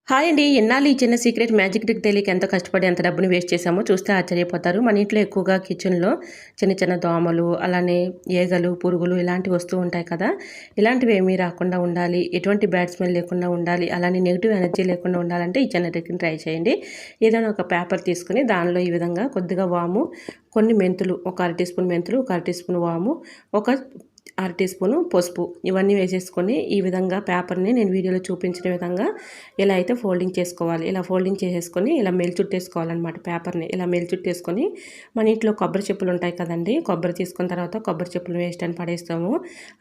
Hi అండి. ఎన్నాళ్ళు ఈ చిన్న సీక్రెట్ మ్యాజిక్ ట్రిక్ తెలియక ఎంతో కష్టపడి ఎంత డబ్బుని వేస్ట్ చేశామో చూస్తే ఆశ్చర్యపోతారు. మన ఇంట్లో ఎక్కువగా కిచెన్‌లో చిన్న చిన్న దోమలు, అలానే ఈగలు, పురుగులు ఇలాంటివి వస్తూ ఉంటాయి కదా! ఇలాంటివి ఏమీ రాకుండా ఉండాలి, ఎటువంటి బ్యాడ్ స్మెల్ లేకుండా ఉండాలి, అలానే నెగెటివ్ ఎనర్జీ లేకుండా ఉండాలంటే ఈ చిన్న ట్రిక్‌ని ట్రై చేయండి. ఏదైనా ఒక పేపర్ తీసుకొని దానిలో ఈ విధంగా కొద్దిగా వాము, కొన్ని మెంతులు, ఒక అర టీ స్పూన్ మెంతులు, ఒక అర టీ స్పూన్ వాము, ఒక అర టీ స్పూను పసుపు ఇవన్నీ వేసేసుకొని ఈ విధంగా పేపర్ని నేను వీడియోలో చూపించిన విధంగా ఇలా అయితే ఫోల్డింగ్ చేసుకోవాలి. ఇలా ఫోల్డింగ్ చేసేసుకొని ఇలా చుట్టేసుకోవాలన్నమాట పేపర్ని. ఇలా చుట్టేసుకొని మన ఇంట్లో కొబ్బరి చెప్పులు ఉంటాయి కదండి, కొబ్బరి తీసుకున్న తర్వాత కొబ్బరి చెప్పులు వేస్ట్ అని పడేస్తాము.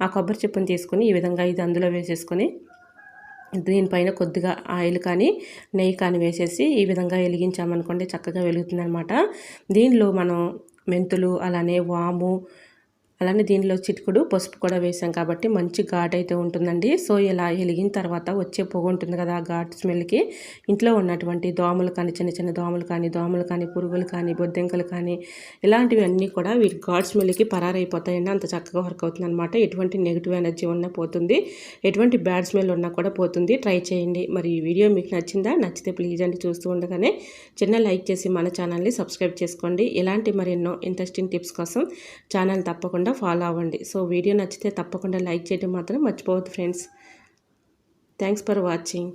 ఆ కొబ్బరి చెప్పుని తీసుకొని ఈ విధంగా ఇది అందులో వేసేసుకొని దీనిపైన కొద్దిగా ఆయిల్ కానీ నెయ్యి కానీ వేసేసి ఈ విధంగా వెలిగించామనుకోండి చక్కగా వెలుగుతుందనమాట. దీనిలో మనం మెంతులు, అలానే వాము, అలానే దీనిలో చిటికుడు పసుపు కూడా వేసాం కాబట్టి మంచి ఘాట్ అయితే ఉంటుందండి. సో ఇలా వెలిగిన తర్వాత వచ్చే పొగ ఉంటుంది కదా, ఆ ఘాట్ స్మెల్కి ఇంట్లో ఉన్నటువంటి దోమలు కానీ, చిన్న చిన్న దోమలు కానీ పురుగులు కానీ, బొద్దింకలు కానీ ఇలాంటివి అన్నీ కూడా వీటి ఘాట్ స్మెల్కి పరారైపోతాయండి. అంత చక్కగా వర్క్ అవుతుంది అనమాట. ఎటువంటి నెగిటివ్ ఎనర్జీ ఉన్నా పోతుంది, ఎటువంటి బ్యాడ్ స్మెల్ ఉన్నా కూడా పోతుంది. ట్రై చేయండి. మరి ఈ వీడియో మీకు నచ్చిందా? నచ్చితే ప్లీజ్ అండి చూస్తూ ఉండగానే చిన్న లైక్ చేసి మన ఛానల్ని సబ్స్క్రైబ్ చేసుకోండి. ఇలాంటి మరెన్నో ఇంట్రెస్టింగ్ టిప్స్ కోసం ఛానల్ తప్పకుండా ఫాలో అవ్వండి. సో వీడియో నచ్చితే తప్పకుండా లైక్ చేయడం మాత్రం మర్చిపోవద్దు ఫ్రెండ్స్. Thanks for watching.